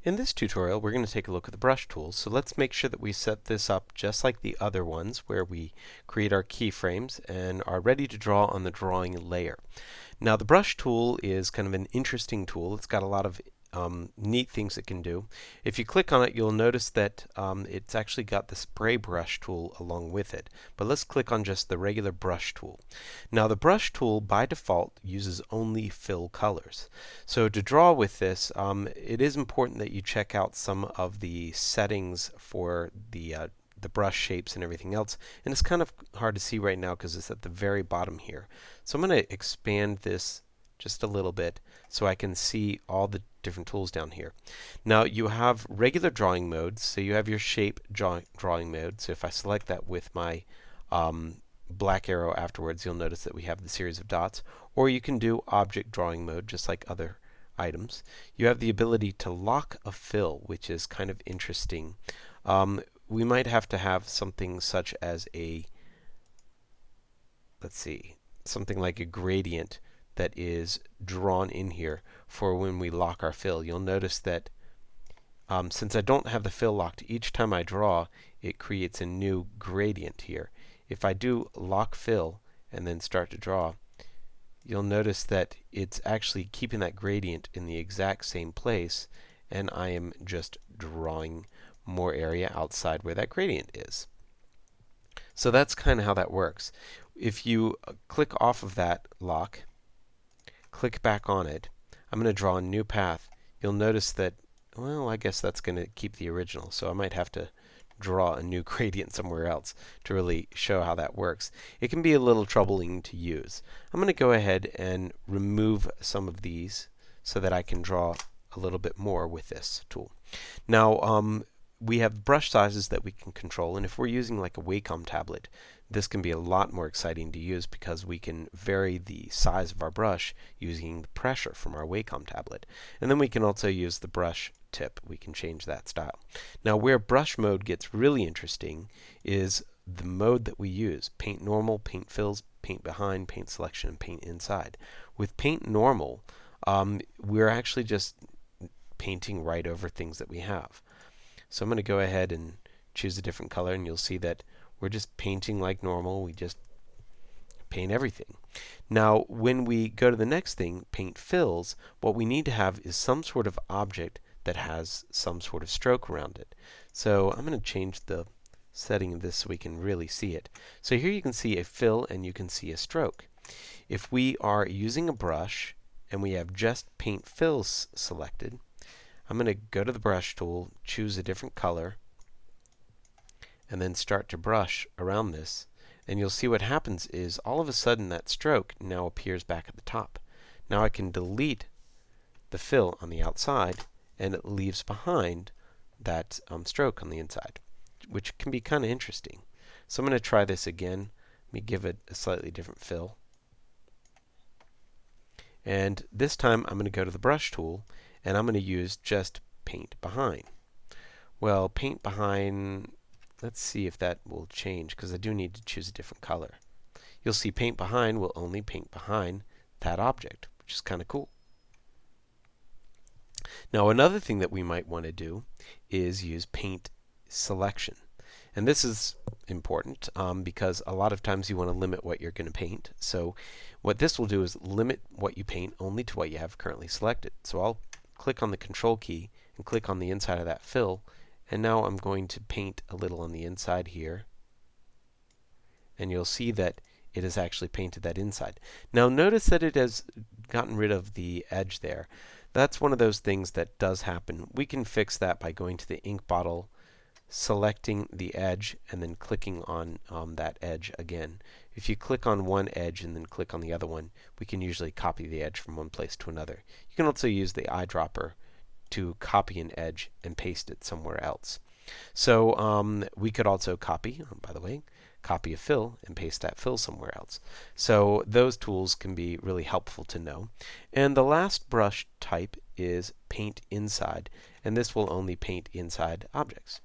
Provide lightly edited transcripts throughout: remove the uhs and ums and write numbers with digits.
In this tutorial, we're going to take a look at the brush tools. So let's make sure that we set this up just like the other ones, where we create our keyframes and are ready to draw on the drawing layer. Now, the brush tool is kind of an interesting tool. It's got a lot of neat things it can do. If you click on it, you'll notice that it's actually got the spray brush tool along with it. But let's click on just the regular brush tool. Now, the brush tool by default uses only fill colors. So to draw with this, it is important that you check out some of the settings for the brush shapes and everything else. And it's kind of hard to see right now because it's at the very bottom here. So I'm going to expand this just a little bit so I can see all the different tools down here. Now you have regular drawing modes, so you have your shape drawing mode. So if I select that with my black arrow afterwards, you'll notice that we have the series of dots. Or you can do object drawing mode just like other items. You have the ability to lock a fill, which is kind of interesting. We might have to have something such as a, let's see, something like a gradient that is drawn in here for when we lock our fill. You'll notice that since I don't have the fill locked, each time I draw, it creates a new gradient here. If I do lock fill and then start to draw, you'll notice that it's actually keeping that gradient in the exact same place, and I am just drawing more area outside where that gradient is. So that's kind of how that works. If you click off of that lock, click back on it, I'm going to draw a new path. You'll notice that, well, I guess that's going to keep the original, so I might have to draw a new gradient somewhere else to really show how that works. It can be a little troubling to use. I'm going to go ahead and remove some of these so that I can draw a little bit more with this tool. Now, we have brush sizes that we can control, and if we're using like a Wacom tablet, this can be a lot more exciting to use because we can vary the size of our brush using the pressure from our Wacom tablet. And then we can also use the brush tip. We can change that style. Now, where brush mode gets really interesting is the mode that we use: paint normal, paint fills, paint behind, paint selection, and paint inside. With paint normal, we're actually just painting right over things that we have. So I'm going to go ahead and choose a different color, and you'll see that we're just painting like normal. We just paint everything. Now, when we go to the next thing, paint fills, what we need to have is some sort of object that has some sort of stroke around it. So I'm going to change the setting of this so we can really see it. So here you can see a fill and you can see a stroke. If we are using a brush and we have just paint fills selected, I'm going to go to the brush tool, choose a different color, and then start to brush around this. And you'll see what happens is all of a sudden that stroke now appears back at the top. Now I can delete the fill on the outside, and it leaves behind that stroke on the inside, which can be kind of interesting. So I'm going to try this again. Let me give it a slightly different fill. And this time I'm going to go to the brush tool, and I'm going to use just paint behind. Well, paint behind, let's see if that will change, because I do need to choose a different color. You'll see paint behind will only paint behind that object, which is kind of cool. Now, another thing that we might want to do is use paint selection. And this is important because a lot of times you want to limit what you're going to paint. So what this will do is limit what you paint only to what you have currently selected. So I'll click on the Control key and click on the inside of that fill, and now I'm going to paint a little on the inside here, and you'll see that it has actually painted that inside. Now notice that it has gotten rid of the edge there. That's one of those things that does happen. We can fix that by going to the ink bottle, selecting the edge, and then clicking on that edge again. If you click on one edge and then click on the other one, we can usually copy the edge from one place to another. You can also use the eyedropper to copy an edge and paste it somewhere else. So we could also copy, by the way, copy a fill and paste that fill somewhere else. So those tools can be really helpful to know. And the last brush type is paint inside, and this will only paint inside objects.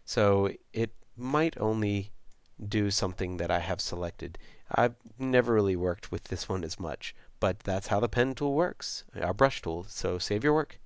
So it might only do something that I have selected. I've never really worked with this one as much, but that's how the pen tool works, our brush tool. So save your work.